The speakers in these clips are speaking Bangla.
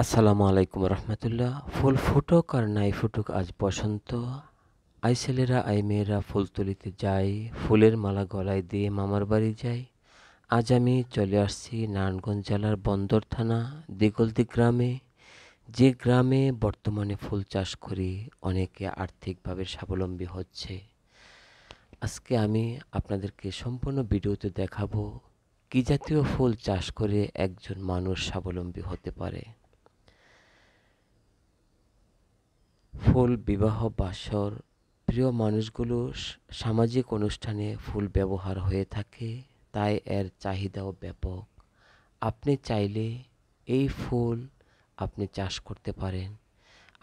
আসসালামু আলাইকুম রহমতুল্লাহ। ফুল ফুটুক আর নাই ফুটুক, আজ বসন্ত। আই ছেলেরা আই মেয়েরা ফুল তুলিতে যাই, ফুলের মালা গলায় দিয়ে মামার বাড়ি যাই। আজ আমি চলে আসছি নারায়ণগঞ্জ জেলার বন্দর থানা দিগলদি গ্রামে, যে গ্রামে বর্তমানে ফুল চাষ করে অনেকে আর্থিকভাবে স্বাবলম্বী হচ্ছে। আজকে আমি আপনাদেরকে সম্পূর্ণ ভিডিওতে দেখাবো কি জাতীয় ফুল চাষ করে একজন মানুষ স্বাবলম্বী হতে পারে। ফুল বিবাহ বাসর প্রিয় মানুষগুলো সামাজিক অনুষ্ঠানে ফুল ব্যবহার হয়ে থাকে, তাই এর চাহিদাও ব্যাপক। আপনি চাইলে এই ফুল আপনি চাষ করতে পারেন।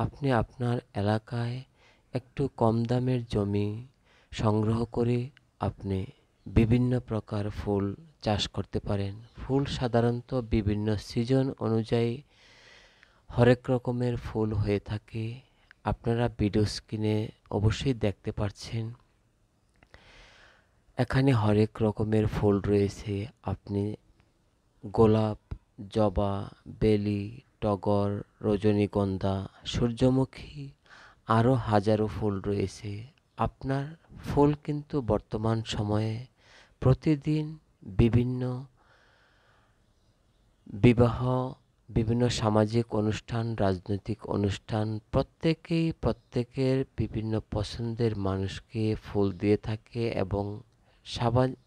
আপনি আপনার এলাকায় একটু কম দামের জমি সংগ্রহ করে আপনি বিভিন্ন প্রকার ফুল চাষ করতে পারেন। ফুল সাধারণত বিভিন্ন সিজন অনুযায়ী হরেক রকমের ফুল হয়ে থাকে। আপনারা ভিডিও স্ক্রিনে অবশ্যই দেখতে পাচ্ছেন, এখানে হরেক রকমের ফুল রয়েছে। আপনি গোলাপ, জবা, বেলি, টগর, রজনীগন্ধা, সূর্যমুখী, আরও হাজারো ফুল রয়েছে। আপনার ফুল কিন্তু বর্তমান সময়ে প্রতিদিন বিভিন্ন বিবাহ, বিভিন্ন সামাজিক অনুষ্ঠান, রাজনৈতিক অনুষ্ঠান, প্রত্যেকের বিভিন্ন পছন্দের মানুষকে ফুল দিয়ে থাকে এবং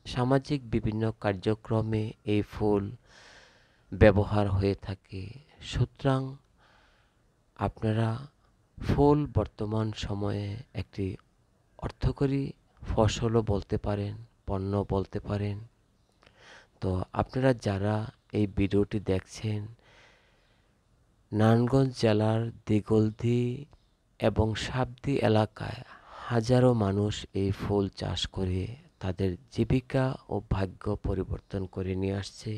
সামাজিক বিভিন্ন কার্যক্রমে এই ফুল ব্যবহার হয়ে থাকে। সুতরাং আপনারা ফুল বর্তমান সময়ে একটি অর্থকরী ফসলও বলতে পারেন, পণ্য বলতে পারেন। তো আপনারা যারা এই ভিডিওটি দেখছেন, নারায়ণগঞ্জ জেলার দিগলদি এবং সাবদি এলাকায় হাজারো মানুষ এই ফুল চাষ করে তাদের জীবিকা ও ভাগ্য পরিবর্তন করে নিয়ে আসছে।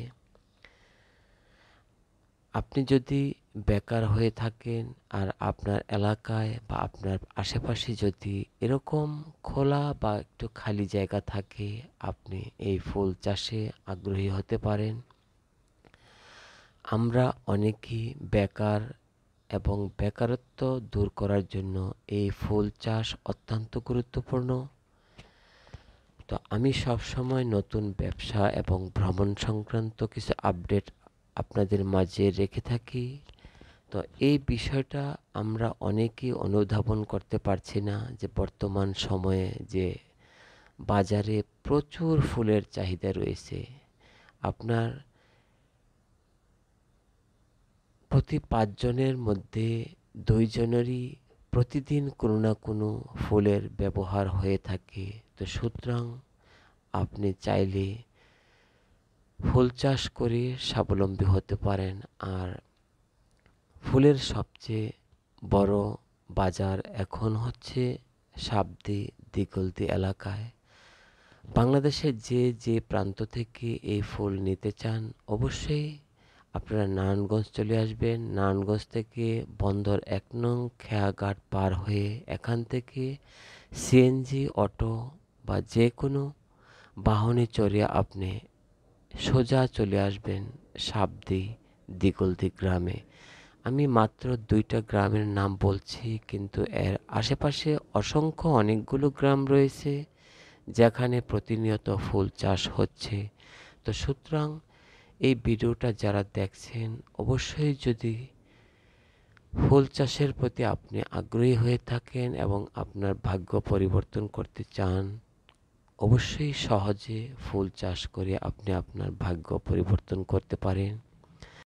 আপনি যদি বেকার হয়ে থাকেন আর আপনার এলাকায় বা আপনার আশেপাশে যদি এরকম খোলা বা একটু খালি জায়গা থাকে, আপনি এই ফুল চাষে আগ্রহী হতে পারেন। আমরা অনেকেই বেকার এবং বেকারত্ব দূর করার জন্য এই ফুল চাষ অত্যন্ত গুরুত্বপূর্ণ। তো আমি সবসময় নতুন ব্যবসা এবং ভ্রমণ সংক্রান্ত কিছু আপডেট আপনাদের মাঝে রেখে থাকি। তো এই বিষয়টা আমরা অনেকেই অনুধাবন করতে পারছি না যে বর্তমান সময়ে যে বাজারে প্রচুর ফুলের চাহিদা রয়েছে। আপনার প্রতি 5 জনের মধ্যে 2 জনেরই প্রতিদিন কোনো না কোনো ফুলের ব্যবহার হয়ে থাকে। তো সুতরাং আপনি চাইলে ফুল চাষ করে স্বাবলম্বী হতে পারেন। আর ফুলের সবচেয়ে বড় বাজার এখন হচ্ছে সাবদি দিগলদি এলাকায়। বাংলাদেশের যে প্রান্ত থেকে এই ফুল নিতে চান, অবশ্যই আপনারা নারায়ণগঞ্জ চলে আসবেন। নারায়ণগঞ্জ থেকে বন্দর 1 নং খেয়াঘাট পার হয়ে এখান থেকে সিএনজি, অটো বা যে কোনো বাহনে চড়ে আপনি সোজা চলে আসবেন সাবদি দিগলদি গ্রামে। আমি মাত্র 2টা গ্রামের নাম বলছি, কিন্তু এর আশেপাশে অসংখ্য অনেকগুলো গ্রাম রয়েছে যেখানে প্রতিনিয়ত ফুল চাষ হচ্ছে। তো সুতরাং এই ভিডিওটা যারা দেখছেন, অবশ্যই যদি ফুল চাষের প্রতি আপনি আগ্রহী হয়ে থাকেন এবং আপনার ভাগ্য পরিবর্তন করতে চান, অবশ্যই সহজে ফুল চাষ করে আপনি আপনার ভাগ্য পরিবর্তন করতে পারেন।